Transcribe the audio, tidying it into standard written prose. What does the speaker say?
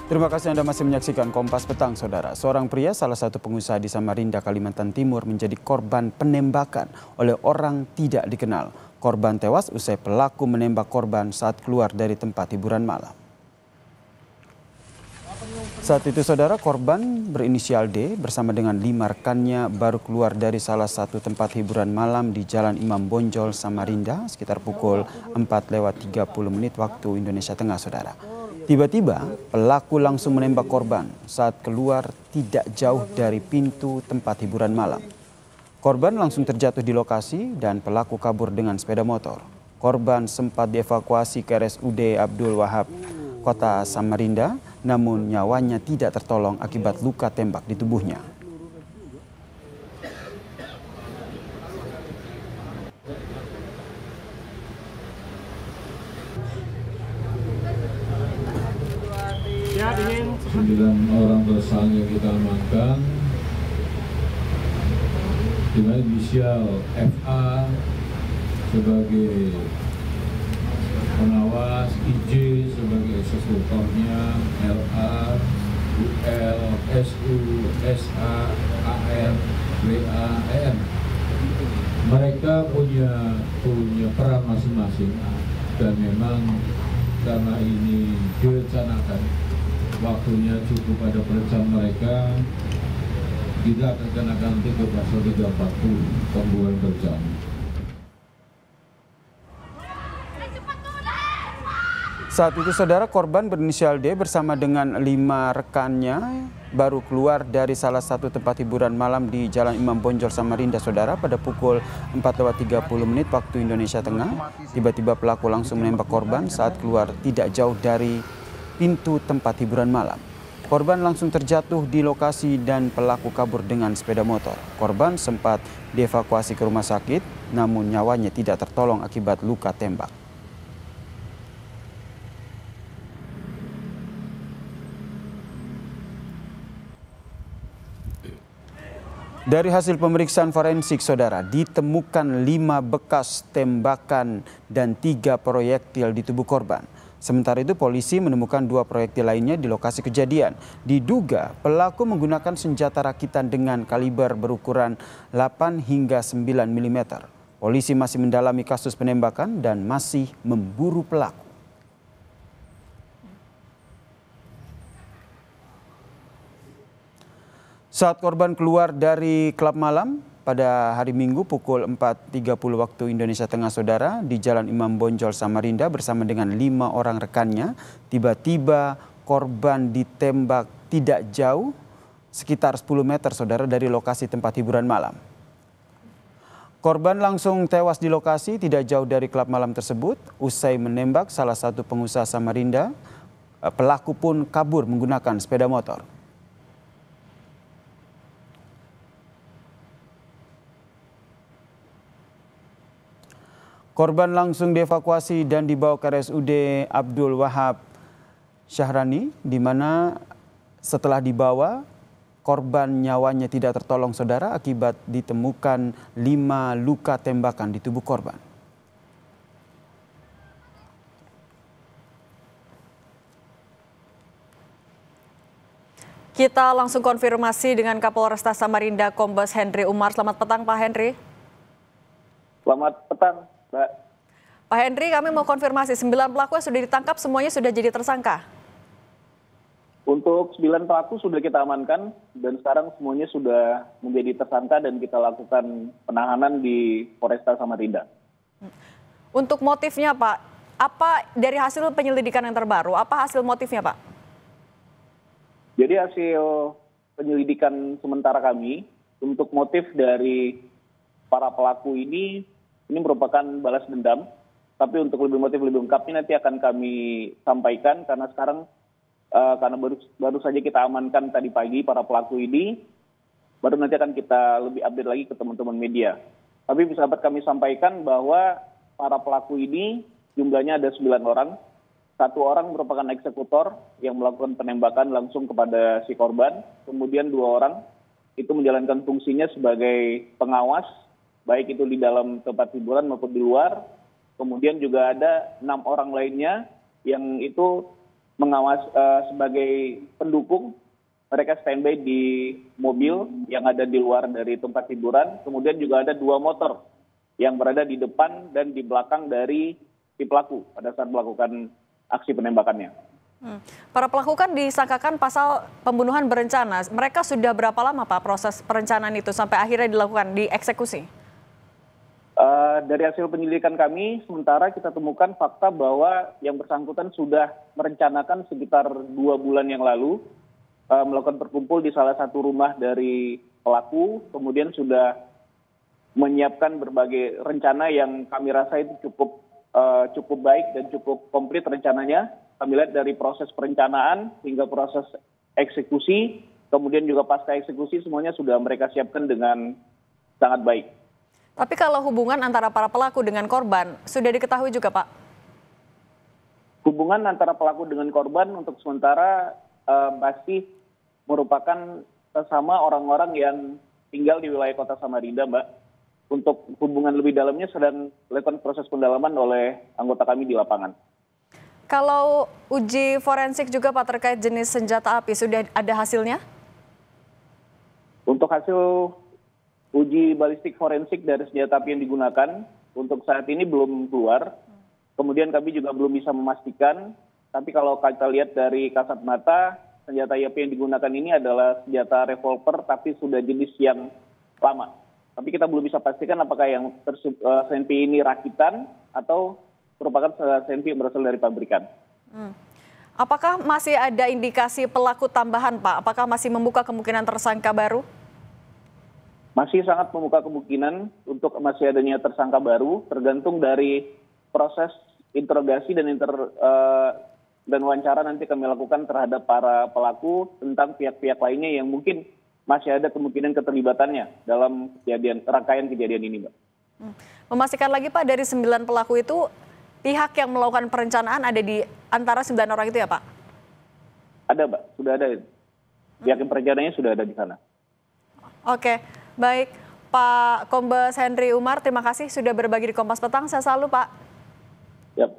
Terima kasih Anda masih menyaksikan Kompas Petang, Saudara. Seorang pria, salah satu pengusaha di Samarinda, Kalimantan Timur, menjadi korban penembakan oleh orang tidak dikenal. Korban tewas usai pelaku menembak korban saat keluar dari tempat hiburan malam. Saat itu, Saudara, korban berinisial D bersama dengan 5 rekannya baru keluar dari salah satu tempat hiburan malam di Jalan Imam Bonjol, Samarinda, sekitar pukul 4:30 waktu Indonesia Tengah, Saudara. Tiba-tiba pelaku langsung menembak korban saat keluar tidak jauh dari pintu tempat hiburan malam. Korban langsung terjatuh di lokasi dan pelaku kabur dengan sepeda motor. Korban sempat dievakuasi ke RSUD Abdul Wahab, Kota Samarinda, namun nyawanya tidak tertolong akibat luka tembak di tubuhnya. Ya, 9 orang tersangka yang kita amankan dengan inisial FA sebagai pengawas, IJ sebagai eksekutornya, LA, UL, SU, SA, AR, WA, EM. Mereka punya peran masing-masing dan memang karena ini direncanakan, waktunya cukup pada perencanaan mereka, kita akan kenakan nanti ke pasal 340 pembunuhan berencana. Saat itu, Saudara, korban berinisial D bersama dengan 5 rekannya baru keluar dari salah satu tempat hiburan malam di Jalan Imam Bonjol, Samarinda, Saudara, pada pukul 4:30 waktu Indonesia Tengah. Tiba-tiba pelaku langsung menembak korban saat keluar tidak jauh dari pintu tempat hiburan malam. Korban langsung terjatuh di lokasi dan pelaku kabur dengan sepeda motor. Korban sempat dievakuasi ke rumah sakit, namun nyawanya tidak tertolong akibat luka tembak. Dari hasil pemeriksaan forensik, Saudara, ditemukan 5 bekas tembakan dan 3 proyektil di tubuh korban. Sementara itu, polisi menemukan 2 proyektil lainnya di lokasi kejadian. Diduga pelaku menggunakan senjata rakitan dengan kaliber berukuran 8 hingga 9 mm. Polisi masih mendalami kasus penembakan dan masih memburu pelaku. Saat korban keluar dari klub malam pada hari Minggu pukul 4:30 waktu Indonesia Tengah, Saudara, di Jalan Imam Bonjol, Samarinda bersama dengan 5 orang rekannya, tiba-tiba korban ditembak tidak jauh, sekitar 10 meter, Saudara, dari lokasi tempat hiburan malam. Korban langsung tewas di lokasi tidak jauh dari klub malam tersebut. Usai menembak salah satu pengusaha Samarinda, pelaku pun kabur menggunakan sepeda motor. Korban langsung dievakuasi dan dibawa ke RSUD Abdul Wahab Syahrani, di mana setelah dibawa, korban nyawanya tidak tertolong, Saudara, akibat ditemukan 5 luka tembakan di tubuh korban. kita langsung konfirmasi dengan Kapolresta Samarinda, Kombes Henry Umar. Selamat petang, Pak Henry. Selamat petang, Mbak. Pak Henry, kami mau konfirmasi 9 pelaku yang sudah ditangkap semuanya sudah jadi tersangka? Untuk 9 pelaku sudah kita amankan dan sekarang semuanya sudah menjadi tersangka dan kita lakukan penahanan di Polresta Samarinda. Untuk motifnya, Pak, apa dari hasil penyelidikan yang terbaru, apa hasil motifnya, Pak? Jadi hasil penyelidikan sementara kami untuk motif dari para pelaku ini merupakan balas dendam. Tapi untuk motif lebih lengkapnya nanti akan kami sampaikan karena sekarang karena baru saja kita amankan tadi pagi para pelaku ini, baru nanti akan kita lebih update lagi ke teman-teman media. Tapi bisa dapat kami sampaikan bahwa para pelaku ini jumlahnya ada 9 orang. 1 orang merupakan eksekutor yang melakukan penembakan langsung kepada si korban. Kemudian 2 orang itu menjalankan fungsinya sebagai pengawas, baik itu di dalam tempat hiburan maupun di luar. Kemudian juga ada 6 orang lainnya yang itu sebagai pendukung. Mereka standby di mobil yang ada di luar dari tempat hiburan. Kemudian juga ada 2 motor yang berada di depan dan di belakang dari si pelaku pada saat melakukan aksi penembakannya. Para pelaku kan disangkakan pasal pembunuhan berencana. Mereka sudah berapa lama Pak proses perencanaan itu sampai akhirnya dilakukan, dieksekusi? Dari hasil penyelidikan kami, sementara kita temukan fakta bahwa yang bersangkutan sudah merencanakan sekitar 2 bulan yang lalu melakukan berkumpul di salah satu rumah dari pelaku, kemudian sudah menyiapkan berbagai rencana yang kami rasa itu cukup baik dan cukup komplit rencananya. Kami lihat dari proses perencanaan hingga proses eksekusi, kemudian juga pasca eksekusi semuanya sudah mereka siapkan dengan sangat baik. Tapi kalau hubungan antara para pelaku dengan korban sudah diketahui juga Pak? Hubungan antara pelaku dengan korban untuk sementara masih merupakan sesama orang-orang yang tinggal di wilayah Kota Samarinda, Mbak. Untuk hubungan lebih dalamnya sedang dilakukan proses pendalaman oleh anggota kami di lapangan. Kalau uji forensik juga Pak terkait jenis senjata api sudah ada hasilnya? Untuk hasil uji balistik forensik dari senjata api yang digunakan untuk saat ini belum keluar. Kemudian kami juga belum bisa memastikan, tapi kalau kita lihat dari kasat mata, senjata api yang digunakan ini adalah senjata revolver tapi sudah jenis yang lama. Tapi kita belum bisa pastikan apakah yang senpi ini rakitan atau merupakan senpi yang berasal dari pabrikan. Apakah masih ada indikasi pelaku tambahan Pak? Apakah masih membuka kemungkinan tersangka baru? Masih sangat membuka kemungkinan untuk masih adanya tersangka baru, tergantung dari proses interogasi dan wawancara nanti kami lakukan terhadap para pelaku tentang pihak-pihak lainnya yang mungkin masih ada kemungkinan keterlibatannya dalam rangkaian kejadian ini, Mbak. Memastikan lagi Pak, dari 9 pelaku itu pihak yang melakukan perencanaan ada di antara 9 orang itu ya Pak? Ada, Mbak, sudah ada. Pihak yang perencanaannya sudah ada di sana. Oke, baik. Pak Kombes Henry Umar, terima kasih sudah berbagi di Kompas Petang. Saya selalu Pak. Yap.